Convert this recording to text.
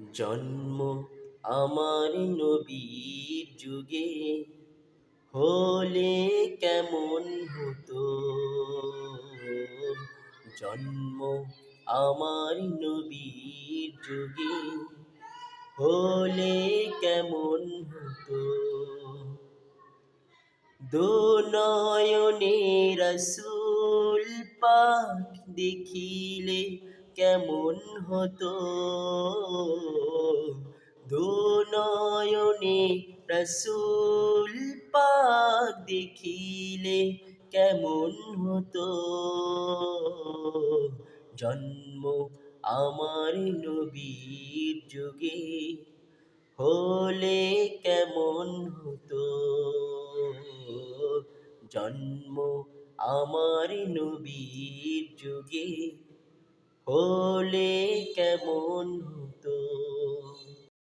জন্ম আমার নবীর যুগে হলে কেমন হতো। জন্ম আমার নবীর যুগে হলে কেমন হতো। দোনয়নে রসুল পাক দেখিলে কেমন হতো। দোনয়নে রসুল পাক দেখিলে কেমন হতো। জন্ম আমার নবীর যুগে হলে কেমন হতো। জন্ম আমার নবীর যুগে হলে কেমন হতো।